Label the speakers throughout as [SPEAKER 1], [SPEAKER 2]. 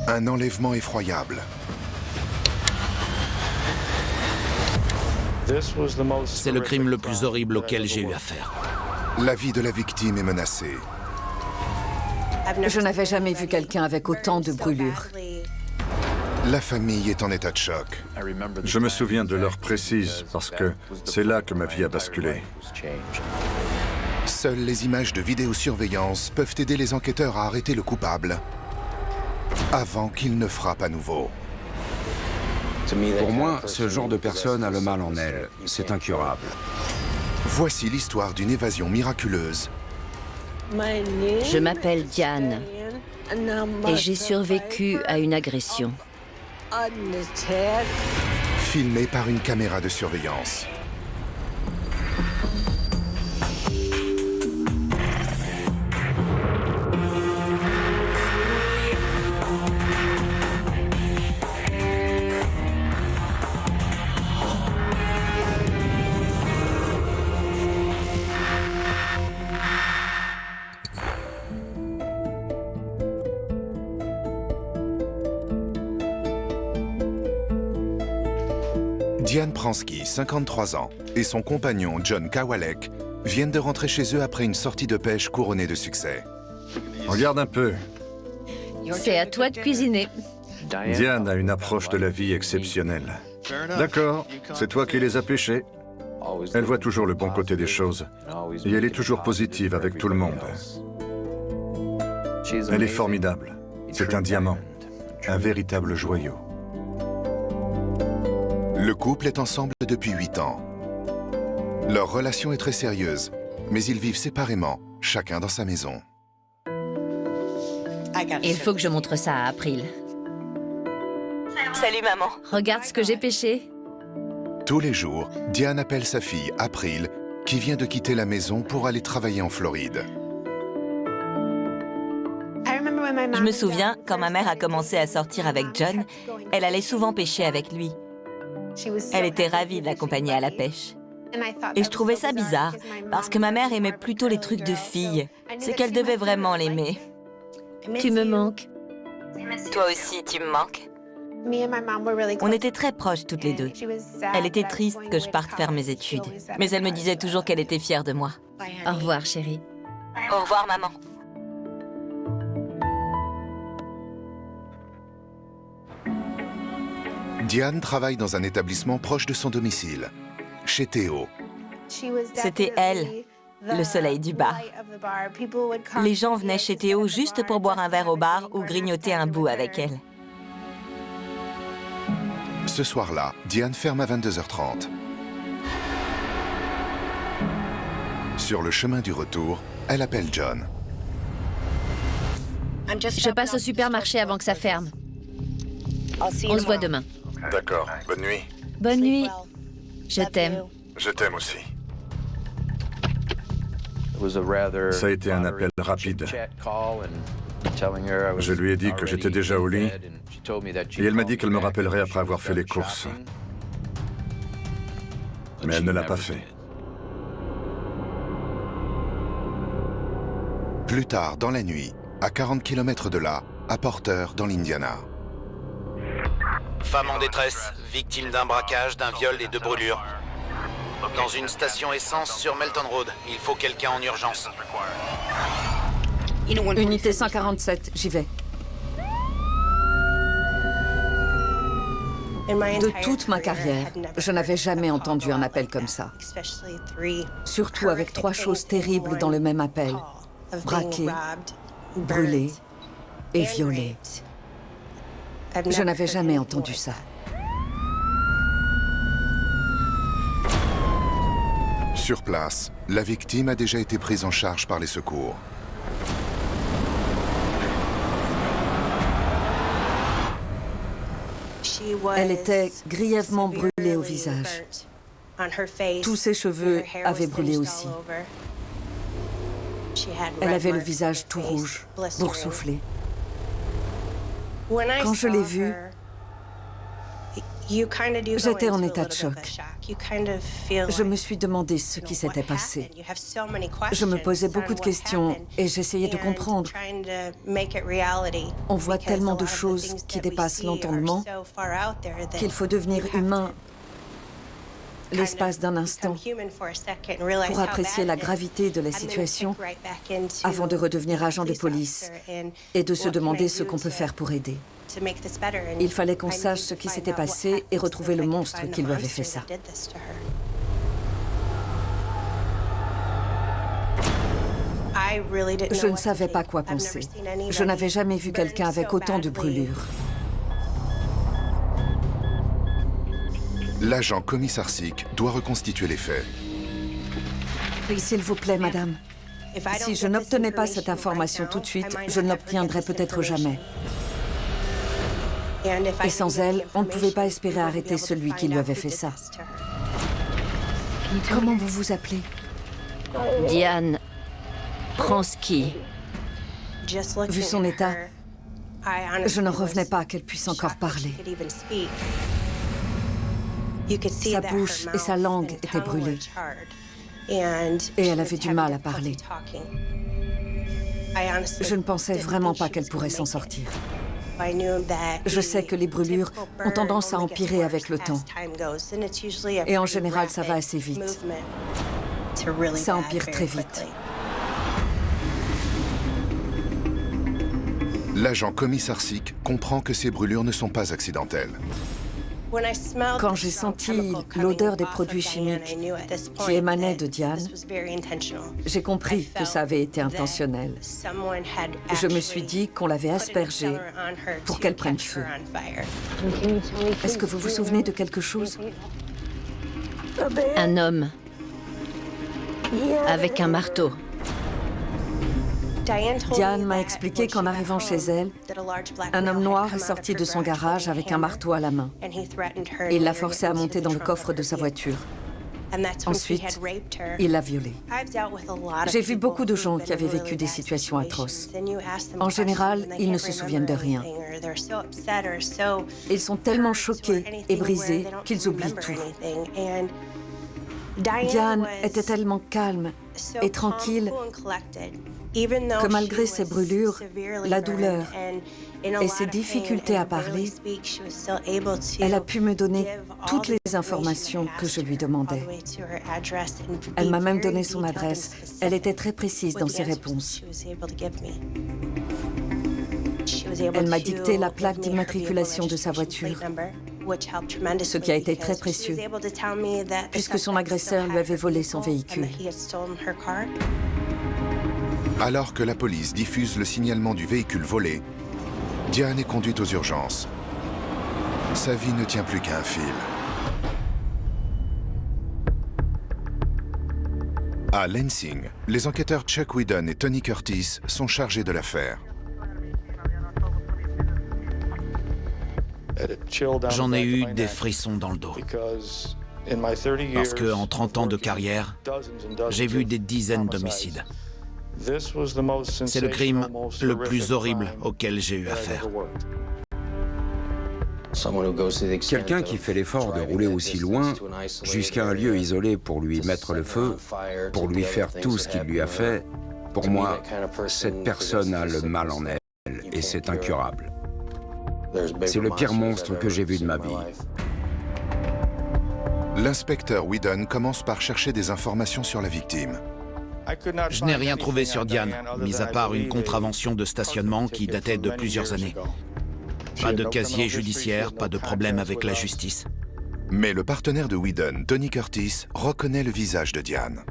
[SPEAKER 1] Un enlèvement effroyable.
[SPEAKER 2] C'est le crime le plus horrible auquel j'ai eu affaire.
[SPEAKER 1] La vie de la victime est menacée.
[SPEAKER 3] Je n'avais jamais vu quelqu'un avec autant de brûlures.
[SPEAKER 1] La famille est en état de choc.
[SPEAKER 4] Je me souviens de l'heure précise parce que c'est là que ma vie a basculé.
[SPEAKER 1] Seules les images de vidéosurveillance peuvent aider les enquêteurs à arrêter le coupable avant qu'il ne frappe à nouveau.
[SPEAKER 5] Pour moi, ce genre de personne a le mal en elle. C'est incurable.
[SPEAKER 1] Voici l'histoire d'une évasion miraculeuse.
[SPEAKER 6] Je m'appelle Diane et j'ai survécu à une agression.
[SPEAKER 1] Filmée par une caméra de surveillance. Diane Pransky, 53 ans, et son compagnon John Kawalek viennent de rentrer chez eux après une sortie de pêche couronnée de succès.
[SPEAKER 4] Regarde un peu.
[SPEAKER 6] C'est à toi de cuisiner.
[SPEAKER 4] Diane a une approche de la vie exceptionnelle. D'accord, c'est toi qui les as pêchés. Elle voit toujours le bon côté des choses. Et elle est toujours positive avec tout le monde. Elle est formidable. C'est un diamant. Un véritable joyau.
[SPEAKER 1] Le couple est ensemble depuis 8 ans. Leur relation est très sérieuse, mais ils vivent séparément, chacun dans sa maison.
[SPEAKER 6] Il faut que je montre ça à April.
[SPEAKER 7] Salut maman.
[SPEAKER 6] Regarde ce que j'ai pêché.
[SPEAKER 1] Tous les jours, Diane appelle sa fille, April, qui vient de quitter la maison pour aller travailler en Floride.
[SPEAKER 7] Je me souviens, quand ma mère a commencé à sortir avec John, elle allait souvent pêcher avec lui. Elle était ravie de l'accompagner à la pêche. Et je trouvais ça bizarre, parce que ma mère aimait plutôt les trucs de filles. C'est qu'elle devait vraiment l'aimer.
[SPEAKER 6] Tu me manques.
[SPEAKER 7] Toi aussi, tu me manques. On était très proches toutes les deux. Elle était triste que je parte faire mes études, mais elle me disait toujours qu'elle était fière de moi.
[SPEAKER 6] Au revoir, chérie.
[SPEAKER 7] Au revoir, maman.
[SPEAKER 1] Diane travaille dans un établissement proche de son domicile, chez Théo.
[SPEAKER 7] C'était elle, le soleil du bar. Les gens venaient chez Théo juste pour boire un verre au bar ou grignoter un bout avec elle.
[SPEAKER 1] Ce soir-là, Diane ferme à 22h30. Sur le chemin du retour, elle appelle John.
[SPEAKER 6] Je passe au supermarché avant que ça ferme. On se voit demain.
[SPEAKER 4] D'accord, bonne nuit.
[SPEAKER 6] Bonne nuit. Je t'aime.
[SPEAKER 4] Je t'aime aussi. Ça a été un appel rapide. Je lui ai dit que j'étais déjà au lit et elle m'a dit qu'elle me rappellerait après avoir fait les courses. Mais elle ne l'a pas fait.
[SPEAKER 1] Plus tard, dans la nuit, à 40 km de là, à Porter, dans l'Indiana.
[SPEAKER 2] Femme en détresse, victime d'un braquage, d'un viol et de brûlures. Dans une station essence sur Melton Road. Il faut quelqu'un en urgence.
[SPEAKER 3] Unité 147, j'y vais. De toute ma carrière, je n'avais jamais entendu un appel comme ça. Surtout avec 3 choses terribles dans le même appel. Braqué, brûlé et violé. Je n'avais jamais entendu ça.
[SPEAKER 1] Sur place, la victime a déjà été prise en charge par les secours.
[SPEAKER 3] Elle était grièvement brûlée au visage. Tous ses cheveux avaient brûlé aussi. Elle avait le visage tout rouge, boursouflé. Quand je l'ai vue, J'étais en état de choc. Je me suis demandé ce qui s'était passé. Je me posais beaucoup de questions et j'essayais de comprendre. On voit tellement de choses qui dépassent l'entendement qu'il faut devenir humain l'espace d'un instant pour apprécier la gravité de la situation avant de redevenir agent de police et de se demander ce qu'on peut faire pour aider. Il fallait qu'on sache ce qui s'était passé et retrouver le monstre qui lui avait fait ça. Je ne savais pas quoi penser. Je n'avais jamais vu quelqu'un avec autant de brûlures.
[SPEAKER 1] L'agent commissaire Sick doit reconstituer les faits.
[SPEAKER 3] S'il vous plaît, madame. Si je n'obtenais pas cette information tout de suite, je ne l'obtiendrais peut-être jamais. Et sans elle, on ne pouvait pas espérer arrêter celui qui lui avait fait ça. Comment vous vous appelez?
[SPEAKER 6] Diane Pransky.
[SPEAKER 3] Vu son état, je n'en revenais pas qu'elle puisse encore parler. Sa bouche et sa langue étaient brûlées. Et elle avait du mal à parler. Je ne pensais vraiment pas qu'elle pourrait s'en sortir. Je sais que les brûlures ont tendance à empirer avec le temps. Et en général, ça va assez vite. Ça empire très vite.
[SPEAKER 1] L'agent commissaire Sick comprend que ces brûlures ne sont pas accidentelles.
[SPEAKER 3] Quand j'ai senti l'odeur des produits chimiques qui émanaient de Diane, j'ai compris que ça avait été intentionnel. Je me suis dit qu'on l'avait aspergée pour qu'elle prenne feu. Est-ce que vous vous souvenez de quelque chose?
[SPEAKER 6] Un homme avec un marteau.
[SPEAKER 3] Diane m'a expliqué qu'en arrivant chez elle, un homme noir est sorti de son garage avec un marteau à la main. Il l'a forcée à monter dans le coffre de sa voiture. Ensuite, il l'a violée. J'ai vu beaucoup de gens qui avaient vécu des situations atroces. En général, ils ne se souviennent de rien. Ils sont tellement choqués et brisés qu'ils oublient tout. Diane était tellement calme et tranquille que malgré ses brûlures, la douleur et ses difficultés à parler, elle a pu me donner toutes les informations que je lui demandais. Elle m'a même donné son adresse. Elle était très précise dans ses réponses. Elle m'a dicté la plaque d'immatriculation de sa voiture, ce qui a été très précieux, puisque son agresseur lui avait volé son véhicule.
[SPEAKER 1] Alors que la police diffuse le signalement du véhicule volé, Diane est conduite aux urgences. Sa vie ne tient plus qu'à un fil. À Lansing, les enquêteurs Chuck Whedon et Tony Curtis sont chargés de l'affaire.
[SPEAKER 2] J'en ai eu des frissons dans le dos. Parce qu'en 30 ans de carrière, j'ai vu des dizaines d'homicides. C'est le crime le plus horrible auquel j'ai eu affaire.
[SPEAKER 5] Quelqu'un qui fait l'effort de rouler aussi loin jusqu'à un lieu isolé pour lui mettre le feu, pour lui faire tout ce qu'il lui a fait, pour moi, cette personne a le mal en elle et c'est incurable. C'est le pire monstre que j'ai vu de ma vie.
[SPEAKER 1] L'inspecteur Whedon commence par chercher des informations sur la victime.
[SPEAKER 2] Je n'ai rien trouvé sur Diane, mis à part une contravention de stationnement qui datait de plusieurs années. Pas de casier judiciaire, pas de problème avec la justice.
[SPEAKER 1] Mais le partenaire de Whedon, Tony Curtis, reconnaît le visage de Diane.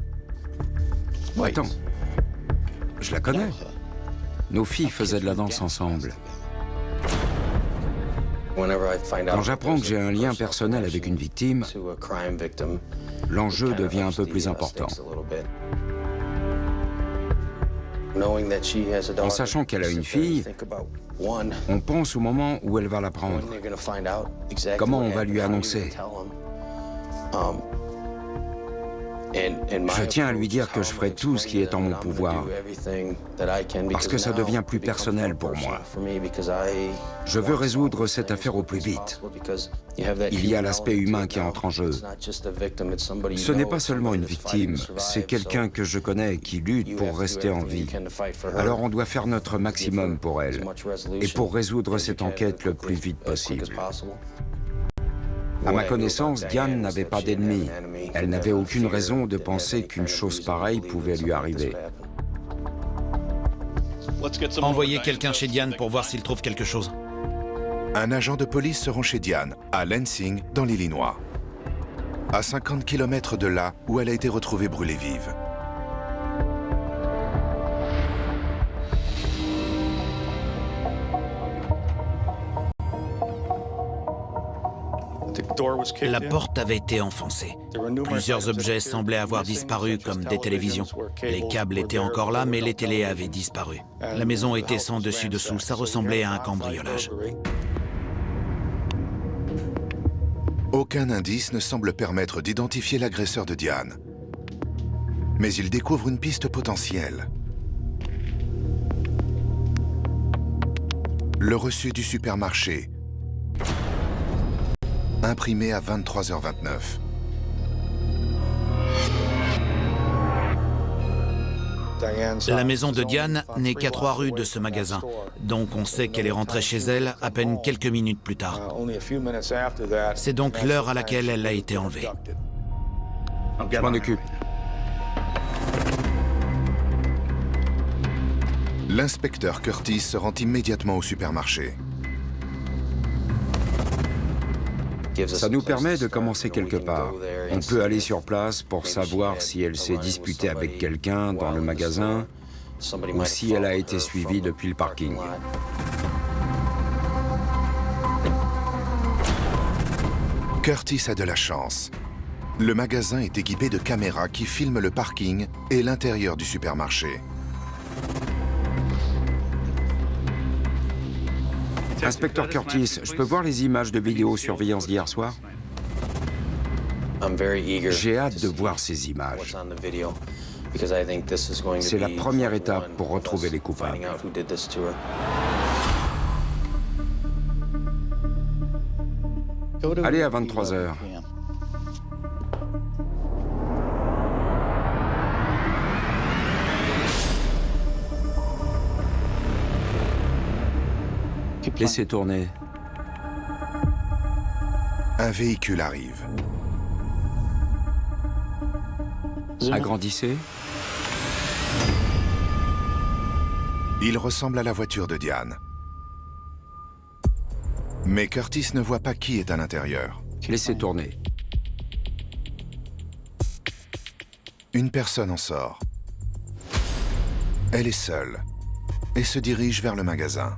[SPEAKER 5] Attends, je la connais. Nos filles faisaient de la danse ensemble. Quand j'apprends que j'ai un lien personnel avec une victime, l'enjeu devient un peu plus important. En sachant qu'elle a une fille, on pense au moment où elle va la prendre. Comment on va lui annoncer? Je tiens à lui dire que je ferai tout ce qui est en mon pouvoir, parce que ça devient plus personnel pour moi. Je veux résoudre cette affaire au plus vite. Il y a l'aspect humain qui entre en jeu. Ce n'est pas seulement une victime, c'est quelqu'un que je connais et qui lutte pour rester en vie. Alors on doit faire notre maximum pour elle, et pour résoudre cette enquête le plus vite possible. À ma connaissance, Diane n'avait pas d'ennemis. Elle n'avait aucune raison de penser qu'une chose pareille pouvait lui arriver.
[SPEAKER 2] Envoyez quelqu'un chez Diane pour voir s'il trouve quelque chose.
[SPEAKER 1] Un agent de police se rend chez Diane, à Lansing, dans l'Illinois. À 50 km de là où elle a été retrouvée brûlée vive.
[SPEAKER 2] La porte avait été enfoncée. Plusieurs objets semblaient avoir disparu, comme des télévisions. Les câbles étaient encore là, mais les télés avaient disparu. La maison était sans dessus-dessous, ça ressemblait à un cambriolage.
[SPEAKER 1] Aucun indice ne semble permettre d'identifier l'agresseur de Diane. Mais il découvre une piste potentielle. Le reçu du supermarché, imprimé à 23h29.
[SPEAKER 2] La maison de Diane n'est qu'à 3 rues de ce magasin, donc on sait qu'elle est rentrée chez elle à peine quelques minutes plus tard. C'est donc l'heure à laquelle elle a été enlevée.
[SPEAKER 5] Je m'en occupe.
[SPEAKER 1] L'inspecteur Curtis se rend immédiatement au supermarché.
[SPEAKER 5] Ça nous permet de commencer quelque part. On peut aller sur place pour savoir si elle s'est disputée avec quelqu'un dans le magasin ou si elle a été suivie depuis le parking.
[SPEAKER 1] Curtis a de la chance. Le magasin est équipé de caméras qui filment le parking et l'intérieur du supermarché.
[SPEAKER 5] Inspecteur Curtis, je peux voir les images de vidéosurveillance d'hier soir? J'ai hâte de voir ces images. C'est la première étape pour retrouver les coupables. Allez à 23h. Laissez tourner.
[SPEAKER 1] Un véhicule arrive.
[SPEAKER 5] Agrandissez.
[SPEAKER 1] Il ressemble à la voiture de Diane. Mais Curtis ne voit pas qui est à l'intérieur.
[SPEAKER 5] Laissez tourner.
[SPEAKER 1] Une personne en sort. Elle est seule et se dirige vers le magasin.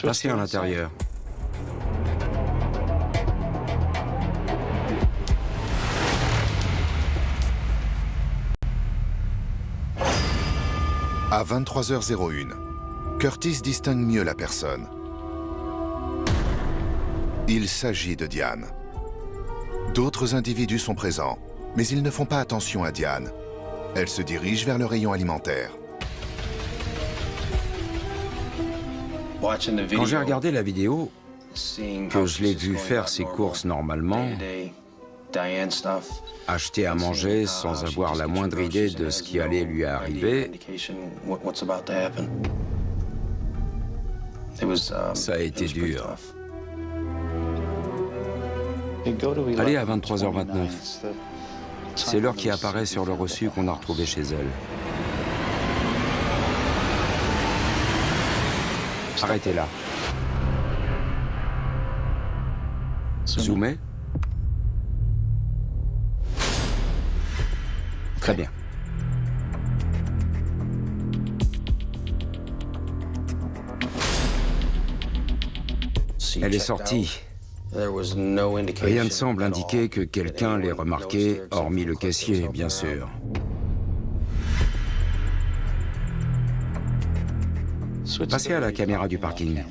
[SPEAKER 5] Passez à l'intérieur.
[SPEAKER 1] À 23h01, Curtis distingue mieux la personne. Il s'agit de Diane. D'autres individus sont présents, mais ils ne font pas attention à Diane. Elle se dirige vers le rayon alimentaire.
[SPEAKER 5] Quand j'ai regardé la vidéo, que je l'ai vu faire ses courses normalement, acheter à manger sans avoir la moindre idée de ce qui allait lui arriver, ça a été dur. Allez à 23h29. C'est l'heure qui apparaît sur le reçu qu'on a retrouvé chez elle. Arrêtez là. Zoomez. Très bien. Elle est sortie. Rien ne semble indiquer que quelqu'un l'ait remarqué, hormis le caissier, bien sûr. Passez à la caméra du parking.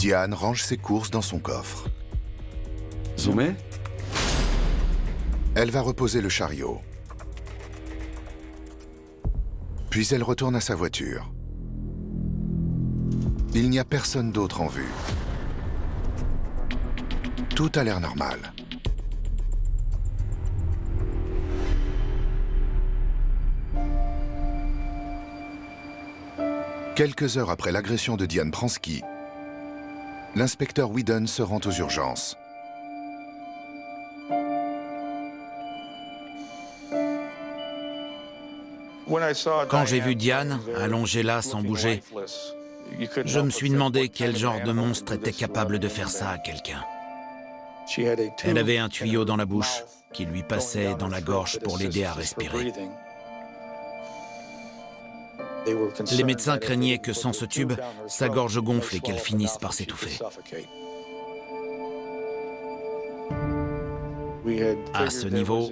[SPEAKER 1] Diane range ses courses dans son coffre.
[SPEAKER 5] Zoomé?
[SPEAKER 1] Elle va reposer le chariot. Puis elle retourne à sa voiture. Il n'y a personne d'autre en vue. Tout a l'air normal. Quelques heures après l'agression de Diane Pransky, l'inspecteur Whedon se rend aux urgences.
[SPEAKER 2] Quand j'ai vu Diane, allongée là, sans bouger, je me suis demandé quel genre de monstre était capable de faire ça à quelqu'un. Elle avait un tuyau dans la bouche qui lui passait dans la gorge pour l'aider à respirer. Les médecins craignaient que sans ce tube, sa gorge gonfle et qu'elle finisse par s'étouffer. À ce niveau,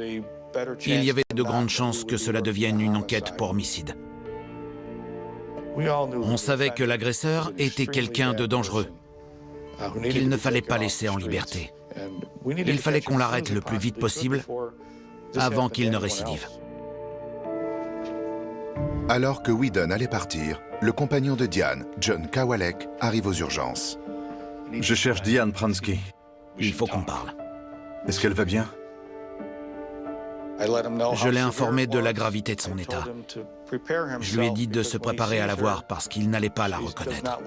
[SPEAKER 2] il y avait de grandes chances que cela devienne une enquête pour homicide. On savait que l'agresseur était quelqu'un de dangereux, qu'il ne fallait pas laisser en liberté. Il fallait qu'on l'arrête le plus vite possible, avant qu'il ne récidive.
[SPEAKER 1] Alors que Whedon allait partir, le compagnon de Diane, John Kawalek, arrive aux urgences.
[SPEAKER 4] Je cherche Diane Pransky.
[SPEAKER 2] Il faut qu'on parle.
[SPEAKER 4] Est-ce qu'elle va bien?
[SPEAKER 2] Je l'ai informé de la gravité de son état. Je lui ai dit de se préparer à la voir parce qu'il n'allait pas la reconnaître.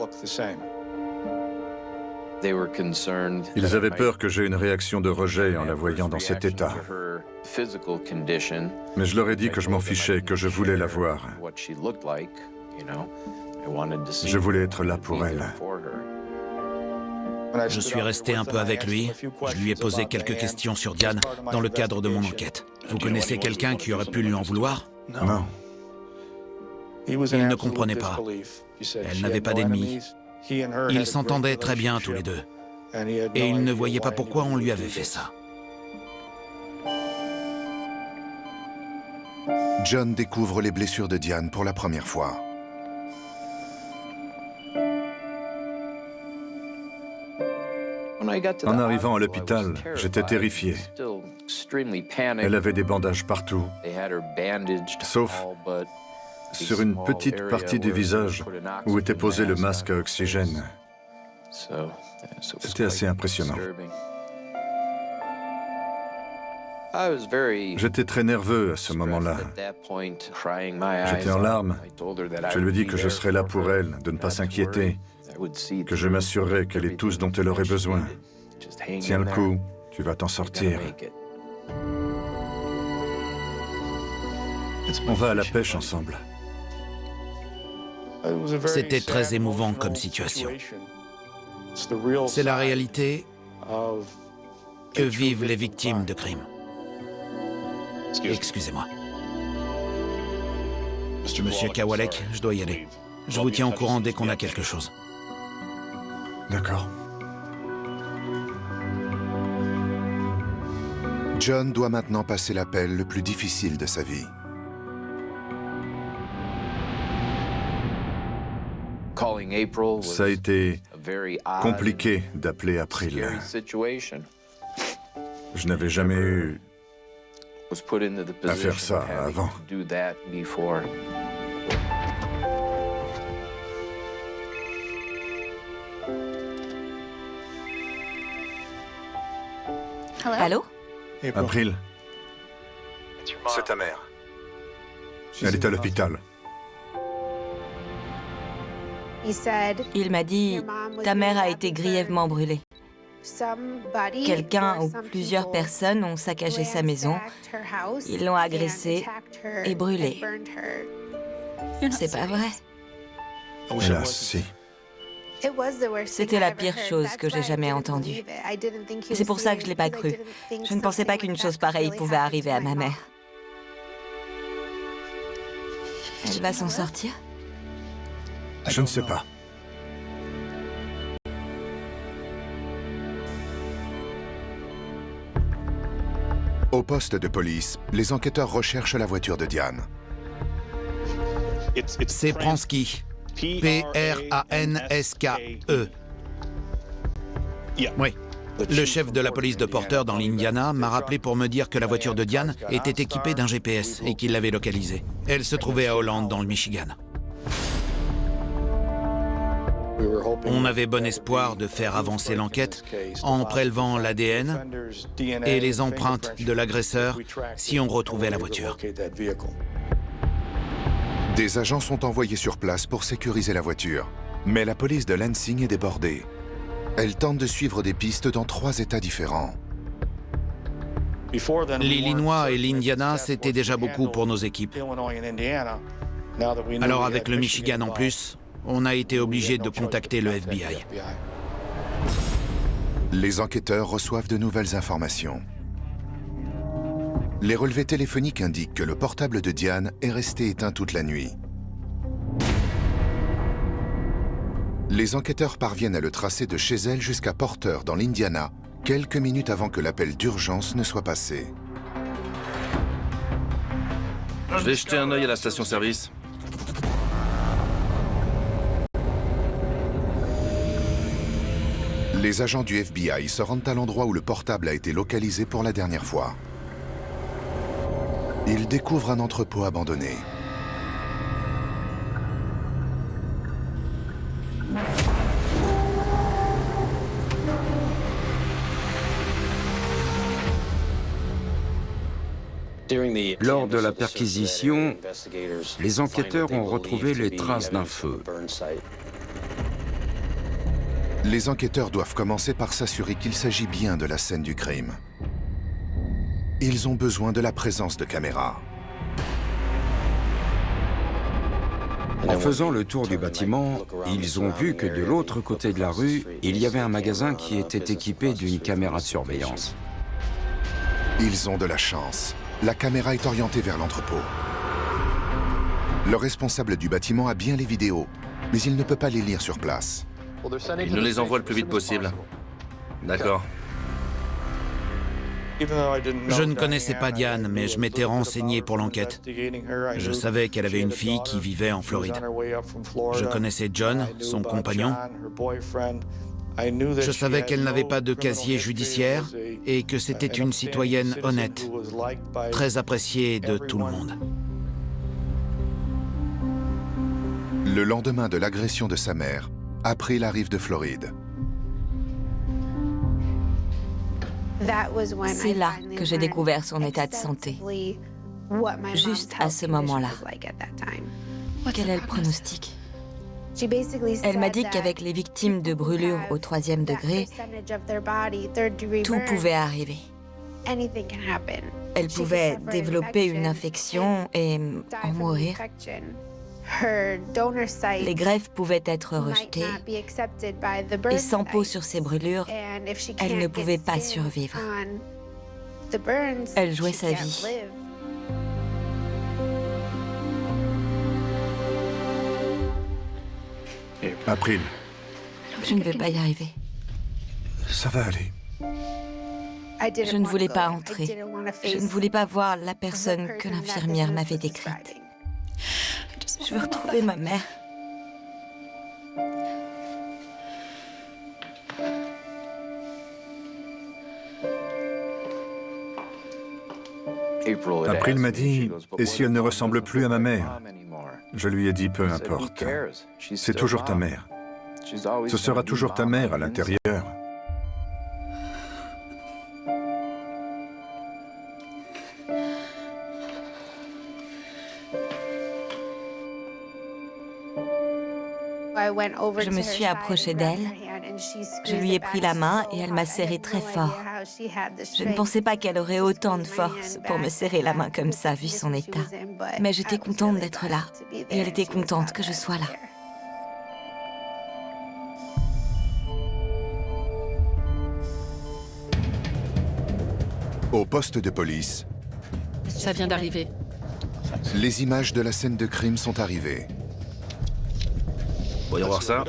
[SPEAKER 4] Ils avaient peur que j'aie une réaction de rejet en la voyant dans cet état. Mais je leur ai dit que je m'en fichais, que je voulais la voir. Je voulais être là pour elle.
[SPEAKER 2] Je suis resté un peu avec lui. Je lui ai posé quelques questions sur Diane dans le cadre de mon enquête. Vous connaissez quelqu'un qui aurait pu lui en vouloir?
[SPEAKER 4] Non.
[SPEAKER 2] Il ne comprenait pas. Elle n'avait pas d'ennemis. Ils s'entendaient très bien tous les deux. Et il ne voyait pas pourquoi on lui avait fait ça.
[SPEAKER 1] John découvre les blessures de Diane pour la première fois.
[SPEAKER 4] En arrivant à l'hôpital, j'étais terrifié. Elle avait des bandages partout, sauf sur une petite partie du visage où était posé le masque à oxygène. C'était assez impressionnant. J'étais très nerveux à ce moment-là. J'étais en larmes. Je lui ai dit que je serais là pour elle, de ne pas s'inquiéter, que je m'assurerais qu'elle ait tout ce dont elle aurait besoin. Tiens le coup, tu vas t'en sortir. On va à la pêche ensemble.
[SPEAKER 2] C'était très émouvant comme situation. C'est la réalité que vivent les victimes de crimes. Excusez-moi. Monsieur Kawalek, je dois y aller. Je vous tiens au courant dès qu'on a quelque chose.
[SPEAKER 4] D'accord.
[SPEAKER 1] John doit maintenant passer l'appel le plus difficile de sa vie.
[SPEAKER 4] Ça a été compliqué d'appeler April. Je n'avais jamais eu à faire ça avant.
[SPEAKER 7] Allô?
[SPEAKER 4] April, c'est ta mère. Elle est à l'hôpital.
[SPEAKER 7] Il m'a dit, ta mère a été grièvement brûlée. Quelqu'un ou plusieurs personnes ont saccagé sa maison, ils l'ont agressée et brûlée. C'est pas vrai.
[SPEAKER 4] Hélas, si.
[SPEAKER 7] C'était la pire chose que j'ai jamais entendue. Et c'est pour ça que je l'ai pas cru. Je ne pensais pas qu'une chose pareille pouvait arriver à ma mère. Elle va s'en sortir?
[SPEAKER 4] Je ne sais pas.
[SPEAKER 1] Au poste de police, les enquêteurs recherchent la voiture de Diane.
[SPEAKER 2] C'est Pransky. P-R-A-N-S-K-E. Oui. Le chef de la police de Porter dans l'Indiana m'a rappelé pour me dire que la voiture de Diane était équipée d'un GPS et qu'il l'avait localisée. Elle se trouvait à Holland, dans le Michigan. On avait bon espoir de faire avancer l'enquête en prélevant l'ADN et les empreintes de l'agresseur si on retrouvait la voiture.
[SPEAKER 1] Des agents sont envoyés sur place pour sécuriser la voiture. Mais la police de Lansing est débordée. Elle tente de suivre des pistes dans 3 États différents.
[SPEAKER 2] L'Illinois et l'Indiana, c'était déjà beaucoup pour nos équipes. Alors avec le Michigan en plus, on a été obligé de contacter le FBI.
[SPEAKER 1] Les enquêteurs reçoivent de nouvelles informations. Les relevés téléphoniques indiquent que le portable de Diane est resté éteint toute la nuit. Les enquêteurs parviennent à le tracer de chez elle jusqu'à Porter, dans l'Indiana, quelques minutes avant que l'appel d'urgence ne soit passé.
[SPEAKER 8] Je vais jeter un œil à la station-service.
[SPEAKER 1] Les agents du FBI se rendent à l'endroit où le portable a été localisé pour la dernière fois. Ils découvrent un entrepôt abandonné.
[SPEAKER 5] Lors de la perquisition, les enquêteurs ont retrouvé les traces d'un feu.
[SPEAKER 1] Les enquêteurs doivent commencer par s'assurer qu'il s'agit bien de la scène du crime. Ils ont besoin de la présence de caméras.
[SPEAKER 5] En faisant le tour du bâtiment, ils ont vu que de l'autre côté de la rue, il y avait un magasin qui était équipé d'une caméra de surveillance.
[SPEAKER 1] Ils ont de la chance. La caméra est orientée vers l'entrepôt. Le responsable du bâtiment a bien les vidéos, mais il ne peut pas les lire sur place.
[SPEAKER 8] Il nous les envoie le plus vite possible. D'accord.
[SPEAKER 2] Je ne connaissais pas Diane, mais je m'étais renseigné pour l'enquête. Je savais qu'elle avait une fille qui vivait en Floride. Je connaissais John, son compagnon. Je savais qu'elle n'avait pas de casier judiciaire et que c'était une citoyenne honnête, très appréciée de tout le monde.
[SPEAKER 1] Le lendemain de l'agression de sa mère, April arrive de Floride.
[SPEAKER 7] C'est là que j'ai découvert son état de santé. Juste à ce moment-là. Quel est le pronostic? Elle m'a dit qu'avec les victimes de brûlures au 3e degré, tout pouvait arriver. Elle pouvait développer une infection et en mourir. Les greffes pouvaient être rejetées et sans peau sur ses brûlures, elle ne pouvait pas survivre. Elle jouait sa vie.
[SPEAKER 4] April,
[SPEAKER 7] Je ne vais pas y arriver.
[SPEAKER 4] ça va aller.
[SPEAKER 7] Je ne voulais pas entrer. Je ne voulais pas voir la personne que l'infirmière m'avait décrite. Je veux retrouver ma mère.
[SPEAKER 4] April m'a dit, et si elle ne ressemble plus à ma mère? Je lui ai dit, peu importe. C'est toujours ta mère. Ce sera toujours ta mère à l'intérieur.
[SPEAKER 7] Je me suis approchée d'elle, je lui ai pris la main et elle m'a serré très fort. Je ne pensais pas qu'elle aurait autant de force pour me serrer la main comme ça, vu son état. Mais j'étais contente d'être là, et elle était contente que je sois là.
[SPEAKER 1] Au poste de police,
[SPEAKER 9] Ça vient d'arriver.
[SPEAKER 1] les images de la scène de crime sont arrivées.
[SPEAKER 8] Voyons voir ça.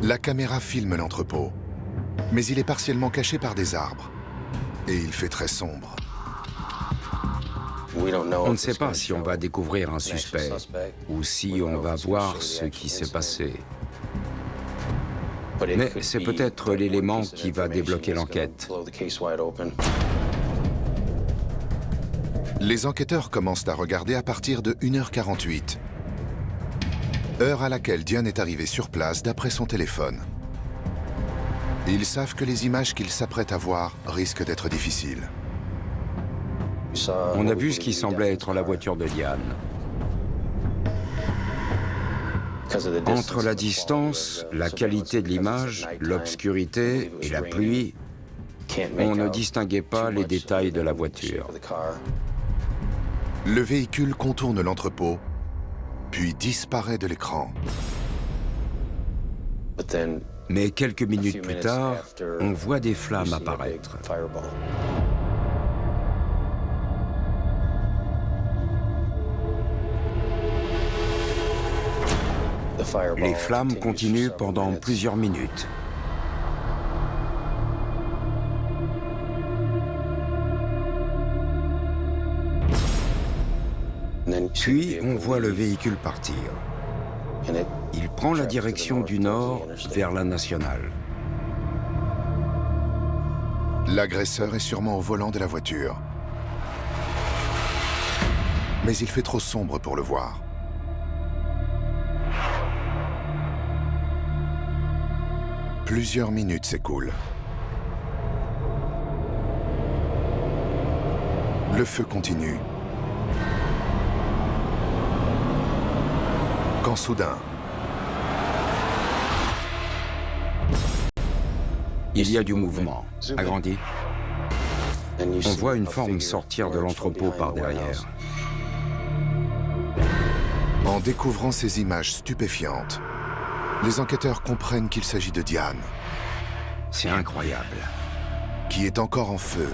[SPEAKER 1] La caméra filme l'entrepôt, mais il est partiellement caché par des arbres. Et il fait très sombre.
[SPEAKER 5] On ne sait pas si on va découvrir un suspect ou si on va voir ce qui s'est passé. Mais c'est peut-être l'élément qui va débloquer l'enquête.
[SPEAKER 1] Les enquêteurs commencent à regarder à partir de 1h48, heure à laquelle Diane est arrivée sur place d'après son téléphone. Ils savent que les images qu'ils s'apprêtent à voir risquent d'être difficiles.
[SPEAKER 5] On a vu ce qui semblait être la voiture de Diane. Entre la distance, la qualité de l'image, l'obscurité et la pluie, on ne distinguait pas les détails de la voiture.
[SPEAKER 1] Le véhicule contourne l'entrepôt, puis disparaît de l'écran.
[SPEAKER 5] Mais quelques minutes plus tard, on voit des flammes apparaître. Les flammes continuent pendant plusieurs minutes. Puis, on voit le véhicule partir. Il prend la direction du nord vers la nationale.
[SPEAKER 1] L'agresseur est sûrement au volant de la voiture. Mais il fait trop sombre pour le voir. Plusieurs minutes s'écoulent. Le feu continue. Quand soudain,
[SPEAKER 5] il y a du mouvement. Agrandi. On voit une forme sortir de l'entrepôt par derrière.
[SPEAKER 1] En découvrant ces images stupéfiantes, les enquêteurs comprennent qu'il s'agit de Diane.
[SPEAKER 5] C'est incroyable.
[SPEAKER 1] Qui est encore en feu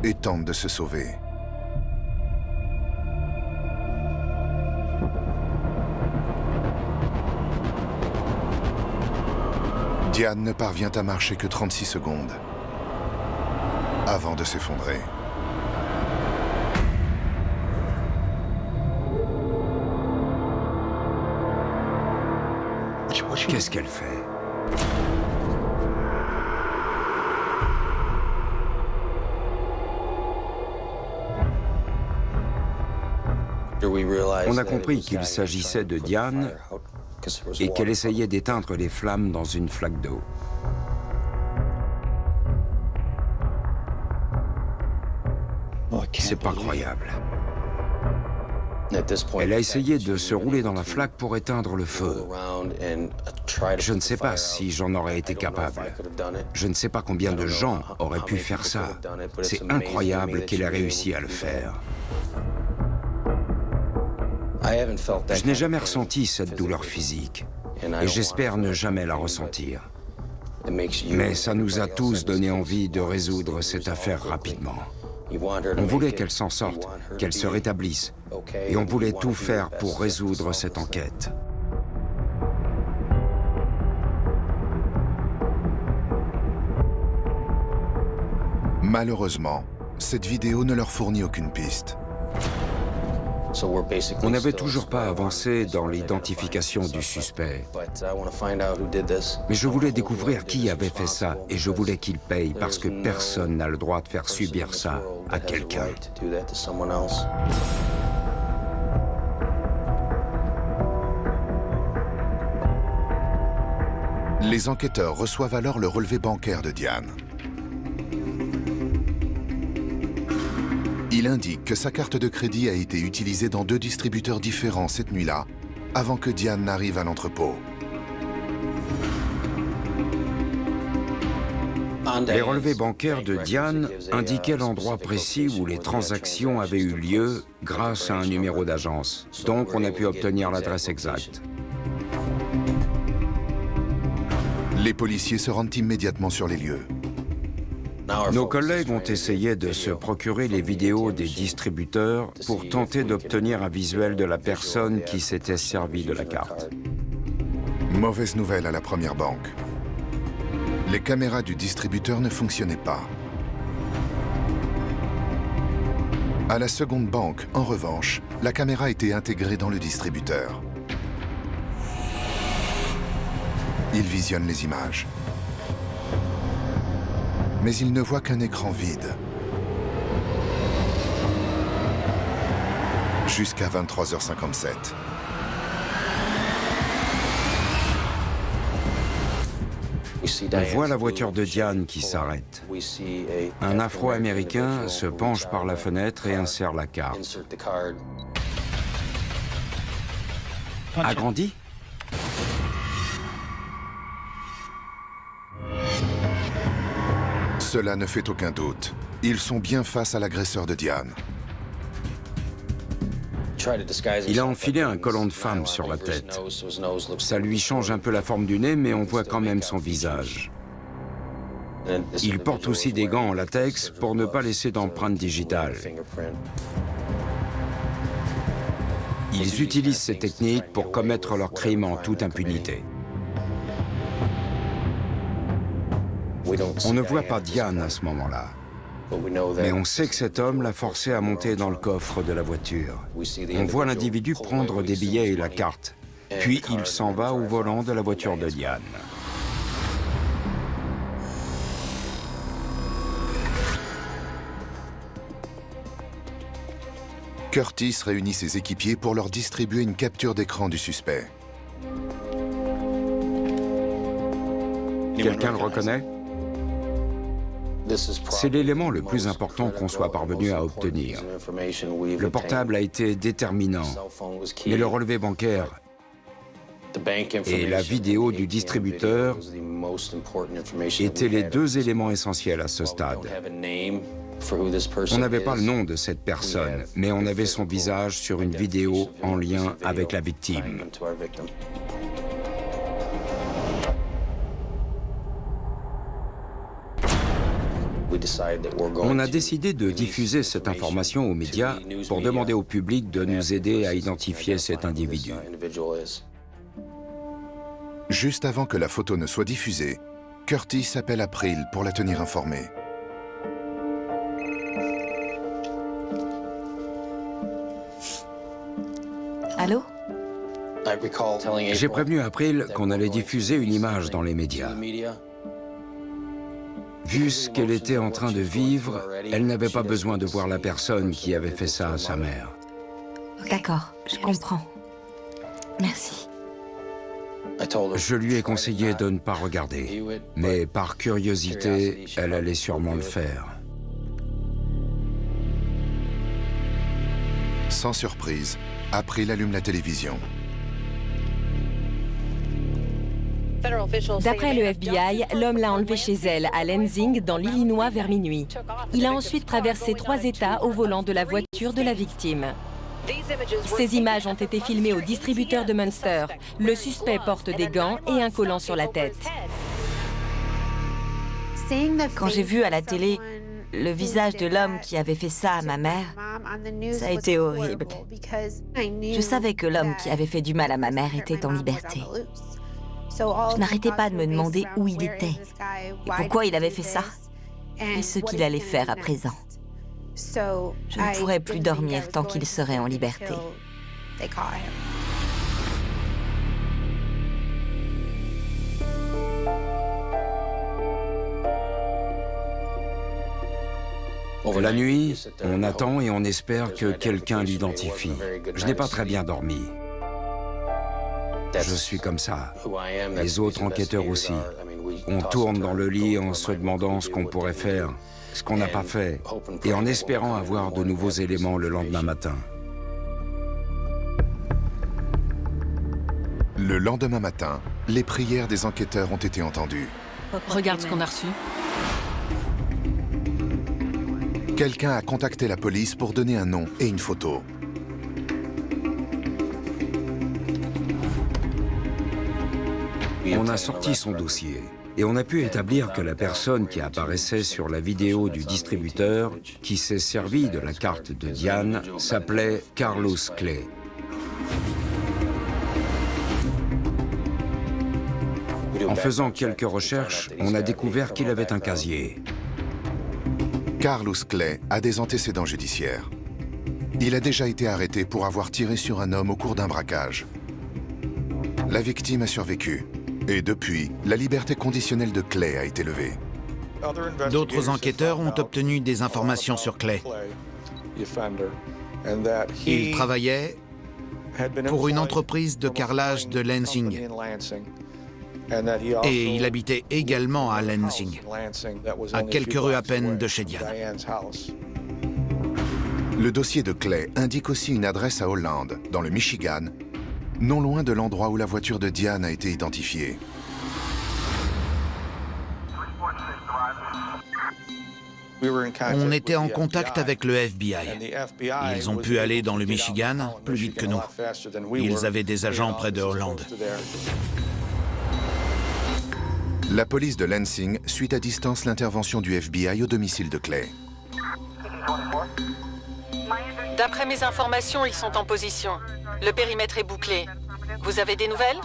[SPEAKER 1] et tente de se sauver. Diane ne parvient à marcher que 36 secondes avant de s'effondrer.
[SPEAKER 5] Qu'est-ce qu'elle fait? On a compris qu'il s'agissait de Diane et qu'elle essayait d'éteindre les flammes dans une flaque d'eau. C'est pas croyable. Elle a essayé de se rouler dans la flaque pour éteindre le feu. Je ne sais pas si j'en aurais été capable. Je ne sais pas combien de gens auraient pu faire ça. C'est incroyable qu'elle ait réussi à le faire. Je n'ai jamais ressenti cette douleur physique et j'espère ne jamais la ressentir. Mais ça nous a tous donné envie de résoudre cette affaire rapidement. On voulait qu'elle s'en sorte, qu'elle se rétablisse, et on voulait tout faire pour résoudre cette enquête.
[SPEAKER 1] Malheureusement, cette vidéo ne leur fournit aucune piste.
[SPEAKER 5] On n'avait toujours pas avancé dans l'identification du suspect. Mais je voulais découvrir qui avait fait ça et je voulais qu'il paye parce que personne n'a le droit de faire subir ça à quelqu'un.
[SPEAKER 1] Les enquêteurs reçoivent alors le relevé bancaire de Diane. Il indique que sa carte de crédit a été utilisée dans 2 distributeurs différents cette nuit-là, avant que Diane n'arrive à l'entrepôt.
[SPEAKER 5] Les relevés bancaires de Diane indiquaient l'endroit précis où les transactions avaient eu lieu grâce à un numéro d'agence. Donc on a pu obtenir l'adresse exacte.
[SPEAKER 1] Les policiers se rendent immédiatement sur les lieux.
[SPEAKER 5] Nos collègues ont essayé de se procurer les vidéos des distributeurs pour tenter d'obtenir un visuel de la personne qui s'était servie de la carte.
[SPEAKER 1] Mauvaise nouvelle à la première banque. Les caméras du distributeur ne fonctionnaient pas. À la seconde banque, en revanche, la caméra était intégrée dans le distributeur. Il visionne les images. Mais il ne voit qu'un écran vide. Jusqu'à 23h57.
[SPEAKER 5] On voit la voiture de Diane qui s'arrête. Un Afro-Américain se penche par la fenêtre et insère la carte. Agrandi?
[SPEAKER 1] Cela ne fait aucun doute. Ils sont bien face à l'agresseur de Diane.
[SPEAKER 5] Il a enfilé un collant de femme sur la tête. Ça lui change un peu la forme du nez, mais on voit quand même son visage. Il porte aussi des gants en latex pour ne pas laisser d'empreintes digitales. Ils utilisent ces techniques pour commettre leurs crimes en toute impunité. On ne voit pas Diane à ce moment-là. Mais on sait que cet homme l'a forcé à monter dans le coffre de la voiture. On voit l'individu prendre des billets et la carte. Puis il s'en va au volant de la voiture de Diane.
[SPEAKER 1] Curtis réunit ses équipiers pour leur distribuer une capture d'écran du suspect.
[SPEAKER 5] Quelqu'un le reconnaît ? C'est l'élément le plus important qu'on soit parvenu à obtenir. Le portable a été déterminant, mais le relevé bancaire et la vidéo du distributeur étaient les deux éléments essentiels à ce stade. On n'avait pas le nom de cette personne, mais on avait son visage sur une vidéo en lien avec la victime. On a décidé de diffuser cette information aux médias pour demander au public de nous aider à identifier cet individu.
[SPEAKER 1] Juste avant que la photo ne soit diffusée, Curtis appelle April pour la tenir informée.
[SPEAKER 7] Allô?
[SPEAKER 5] J'ai prévenu April qu'on allait diffuser une image dans les médias. Vu ce qu'elle était en train de vivre, elle n'avait pas besoin de voir la personne qui avait fait ça à sa mère.
[SPEAKER 7] D'accord, je comprends. Merci.
[SPEAKER 5] Je lui ai conseillé de ne pas regarder, mais par curiosité, elle allait sûrement le faire.
[SPEAKER 1] Sans surprise, April allume la télévision.
[SPEAKER 10] D'après le FBI, l'homme l'a enlevé chez elle, à Lansing, dans l'Illinois, vers minuit. Il a ensuite traversé 3 États au volant de la voiture de la victime. Ces images ont été filmées au distributeur de Munster. Le suspect porte des gants et un collant sur la tête.
[SPEAKER 7] Quand j'ai vu à la télé le visage de l'homme qui avait fait ça à ma mère, ça a été horrible. Je savais que l'homme qui avait fait du mal à ma mère était en liberté. Je n'arrêtais pas de me demander où il était et pourquoi il avait fait ça et ce qu'il allait faire à présent. Je ne pourrais plus dormir tant qu'il serait en liberté.
[SPEAKER 5] La nuit, on attend et on espère que quelqu'un l'identifie. Je n'ai pas très bien dormi. Je suis comme ça. Les autres enquêteurs aussi. On tourne dans le lit en se demandant ce qu'on pourrait faire, ce qu'on n'a pas fait, et en espérant avoir de nouveaux éléments le lendemain matin.
[SPEAKER 1] Le lendemain matin, les prières des enquêteurs ont été entendues.
[SPEAKER 9] Regarde ce qu'on a reçu.
[SPEAKER 1] Quelqu'un a contacté la police pour donner un nom et une photo.
[SPEAKER 5] On a sorti son dossier et on a pu établir que la personne qui apparaissait sur la vidéo du distributeur, qui s'est servi de la carte de Diane, s'appelait Carlos Clay. En faisant quelques recherches, on a découvert qu'il avait un casier.
[SPEAKER 1] Carlos Clay a des antécédents judiciaires. Il a déjà été arrêté pour avoir tiré sur un homme au cours d'un braquage. La victime a survécu. Et depuis, la liberté conditionnelle de Clay a été levée.
[SPEAKER 2] D'autres enquêteurs ont obtenu des informations sur Clay. Il travaillait pour une entreprise de carrelage de Lansing. Et il habitait également à Lansing, à quelques rues à peine de chez Diane.
[SPEAKER 1] Le dossier de Clay indique aussi une adresse à Holland, dans le Michigan, non loin de l'endroit où la voiture de Diane a été identifiée.
[SPEAKER 2] On était en contact avec le FBI. Ils ont pu aller dans le Michigan plus vite que nous. Ils avaient des agents près de Holland.
[SPEAKER 1] La police de Lansing suit à distance l'intervention du FBI au domicile de Clay.
[SPEAKER 10] D'après mes informations, ils sont en position. Le périmètre est bouclé. Vous avez des nouvelles?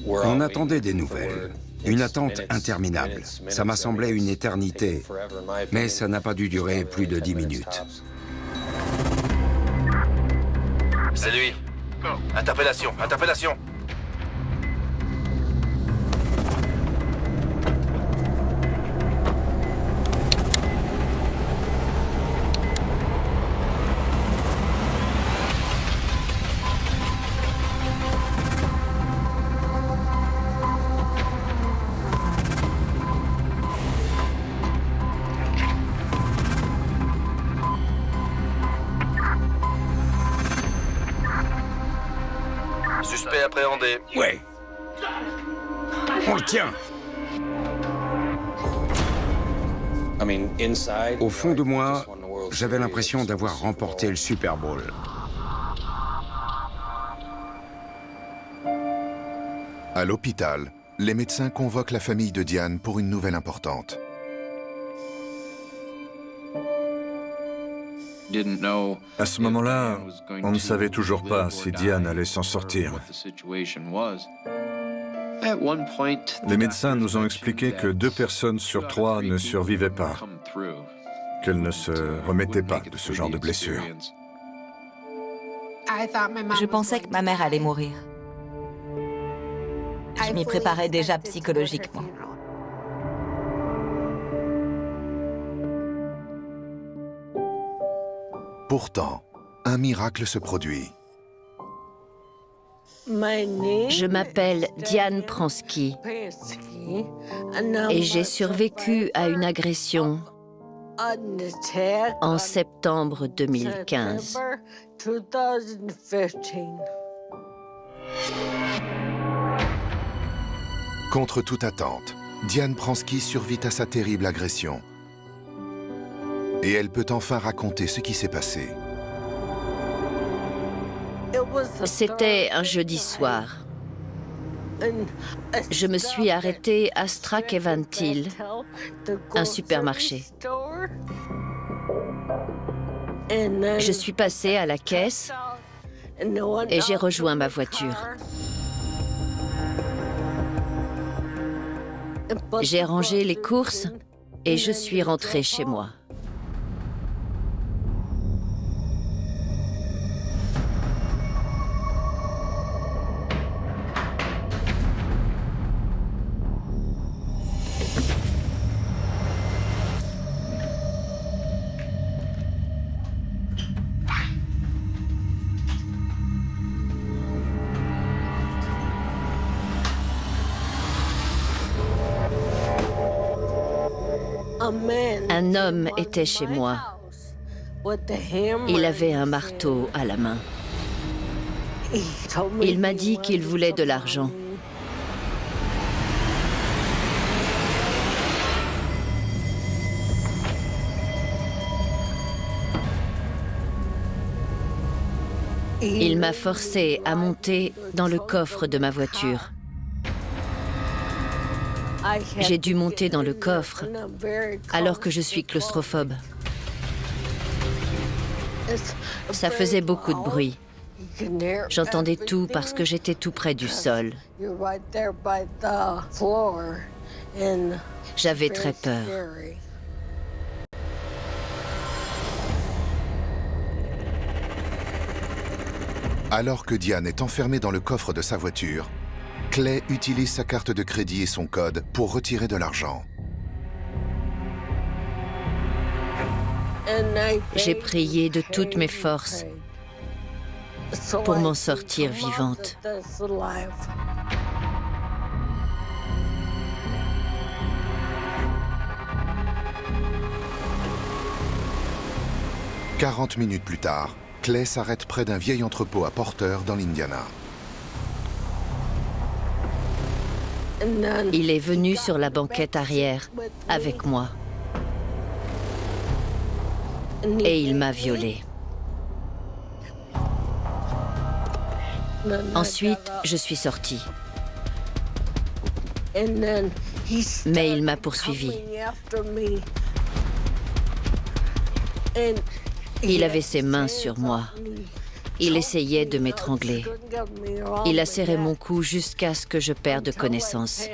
[SPEAKER 5] On attendait des nouvelles. Une attente interminable. Ça m'a semblé une éternité, mais ça n'a pas dû durer plus de 10 minutes.
[SPEAKER 8] C'est lui. Interpellation, interpellation. Suspect appréhendé.
[SPEAKER 5] Ouais. On le tient. Au fond de moi, j'avais l'impression d'avoir remporté le Super Bowl.
[SPEAKER 1] À l'hôpital, les médecins convoquent la famille de Diane pour une nouvelle importante.
[SPEAKER 4] À ce moment-là, on ne savait toujours pas si Diane allait s'en sortir. Les médecins nous ont expliqué que 2 personnes sur 3 ne survivaient pas, qu'elles ne se remettaient pas de ce genre de blessures.
[SPEAKER 7] Je pensais que ma mère allait mourir. Je m'y préparais déjà psychologiquement.
[SPEAKER 1] Pourtant, un miracle se produit.
[SPEAKER 6] Je m'appelle Diane Pransky et j'ai survécu à une agression en septembre 2015.
[SPEAKER 1] Contre toute attente, Diane Pransky survit à sa terrible agression. Et elle peut enfin raconter ce qui s'est passé.
[SPEAKER 6] C'était un jeudi soir. Je me suis arrêtée à Strakeventil, un supermarché. Je suis passée à la caisse et j'ai rejoint ma voiture. J'ai rangé les courses et je suis rentrée chez moi. Un homme était chez moi. Il avait un marteau à la main. Il m'a dit qu'il voulait de l'argent. Il m'a forcé à monter dans le coffre de ma voiture. J'ai dû monter dans le coffre alors que je suis claustrophobe. Ça faisait beaucoup de bruit. J'entendais tout parce que j'étais tout près du sol. J'avais très peur.
[SPEAKER 1] Alors que Diane est enfermée dans le coffre de sa voiture, Clay utilise sa carte de crédit et son code pour retirer de l'argent.
[SPEAKER 6] J'ai prié de toutes mes forces pour m'en sortir vivante.
[SPEAKER 1] « 40 minutes plus tard, Clay s'arrête près d'un vieil entrepôt à Porter dans l'Indiana.
[SPEAKER 6] Il est venu sur la banquette arrière avec moi et il m'a violée. Ensuite, je suis sortie. Mais il m'a poursuivi. Il avait ses mains sur moi. Il essayait de m'étrangler. Il a serré mon cou jusqu'à ce que je perde connaissance.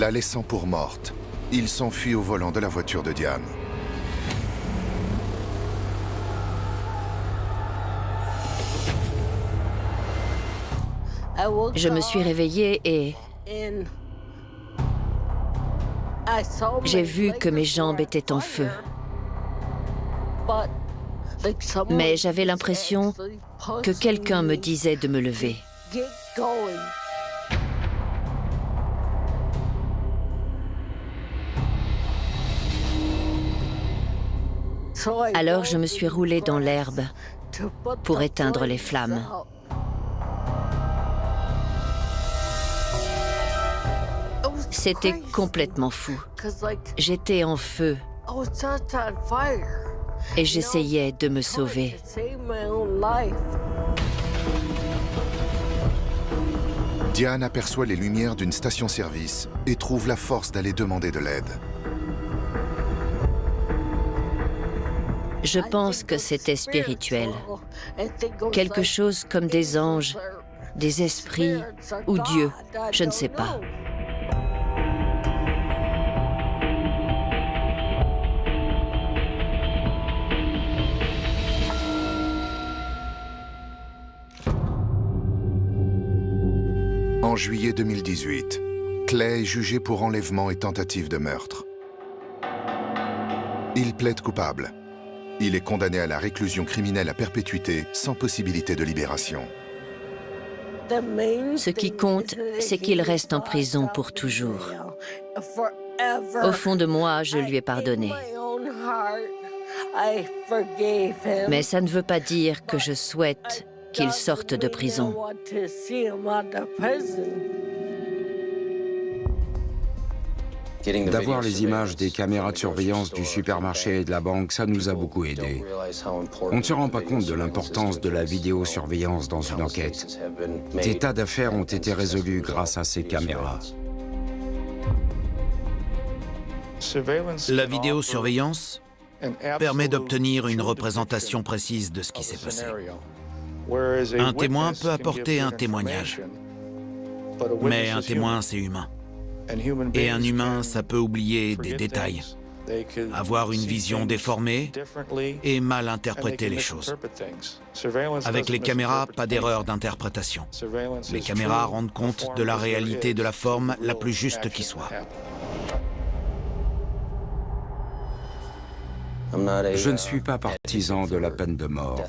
[SPEAKER 1] La laissant pour morte, il s'enfuit au volant de la voiture de Diane.
[SPEAKER 6] Je me suis réveillée et j'ai vu que mes jambes étaient en feu. Mais j'avais l'impression que quelqu'un me disait de me lever. Alors je me suis roulée dans l'herbe pour éteindre les flammes. C'était complètement fou. J'étais en feu et j'essayais de me sauver.
[SPEAKER 1] Diane aperçoit les lumières d'une station-service et trouve la force d'aller demander de l'aide.
[SPEAKER 6] Je pense que c'était spirituel. Quelque chose comme des anges, des esprits ou Dieu, je ne sais pas.
[SPEAKER 1] En juillet 2018, Clay est jugé pour enlèvement et tentative de meurtre. Il plaide coupable. Il est condamné à la réclusion criminelle à perpétuité sans possibilité de libération.
[SPEAKER 6] Ce qui compte, c'est qu'il reste en prison pour toujours. Au fond de moi, je lui ai pardonné. Mais ça ne veut pas dire que je souhaite qu'il sorte de prison.
[SPEAKER 5] D'avoir les images des caméras de surveillance du supermarché et de la banque, ça nous a beaucoup aidés. On ne se rend pas compte de l'importance de la vidéosurveillance dans une enquête. Des tas d'affaires ont été résolues grâce à ces caméras.
[SPEAKER 2] La vidéosurveillance permet d'obtenir une représentation précise de ce qui s'est passé. Un témoin peut apporter un témoignage, mais un témoin, c'est humain. Et un humain, ça peut oublier des détails, avoir une vision déformée et mal interpréter les choses. Avec les caméras, pas d'erreur d'interprétation. Les caméras rendent compte de la réalité de la forme la plus juste qui soit.
[SPEAKER 5] Je ne suis pas partisan de la peine de mort.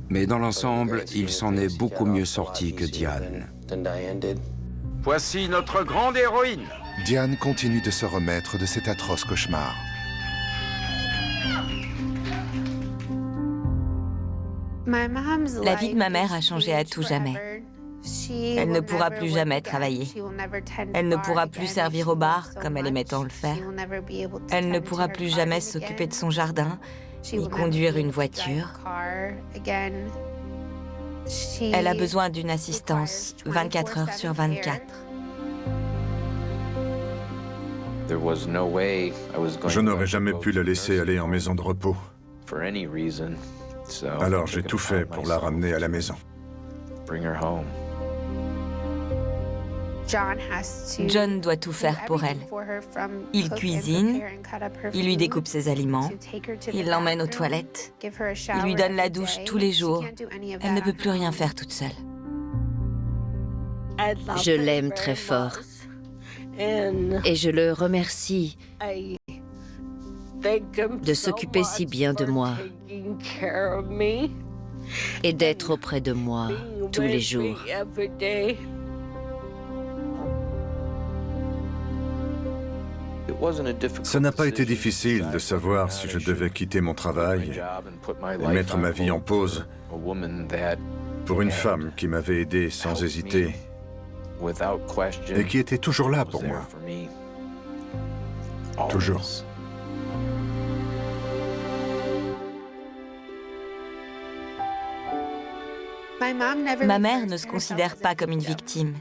[SPEAKER 5] Mais dans l'ensemble, il s'en est beaucoup mieux sorti que Diane. Voici notre grande héroïne.
[SPEAKER 1] Diane continue de se remettre de cet atroce cauchemar.
[SPEAKER 7] La vie de ma mère a changé à tout jamais. Elle ne pourra plus jamais travailler. Elle ne pourra plus servir au bar comme elle aimait tant le faire. Elle ne pourra plus jamais s'occuper de son jardin, ni conduire une voiture. Elle a besoin d'une assistance 24 heures sur 24.
[SPEAKER 4] Je n'aurais jamais pu la laisser aller en maison de repos. Alors j'ai tout fait pour la ramener à la maison.
[SPEAKER 7] John doit tout faire pour elle. Il cuisine, il lui découpe ses aliments, il l'emmène aux toilettes, il lui donne la douche tous les jours. Elle ne peut plus rien faire toute seule.
[SPEAKER 6] Je l'aime très fort. Et je le remercie de s'occuper si bien de moi et d'être auprès de moi tous les jours.
[SPEAKER 4] Ça n'a pas été difficile de savoir si je devais quitter mon travail et mettre ma vie en pause pour une femme qui m'avait aidé sans hésiter et qui était toujours là pour moi. Toujours.
[SPEAKER 7] Ma mère ne se considère pas comme une victime.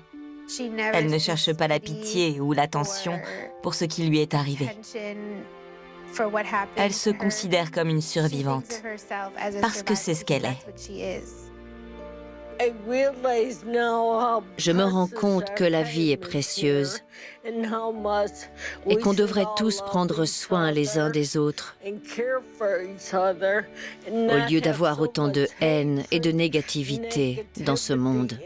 [SPEAKER 7] Elle ne cherche pas la pitié ou l'attention pour ce qui lui est arrivé. Elle se considère comme une survivante, parce que c'est ce qu'elle est.
[SPEAKER 6] Je me rends compte que la vie est précieuse et qu'on devrait tous prendre soin les uns des autres au lieu d'avoir autant de haine et de négativité dans ce monde.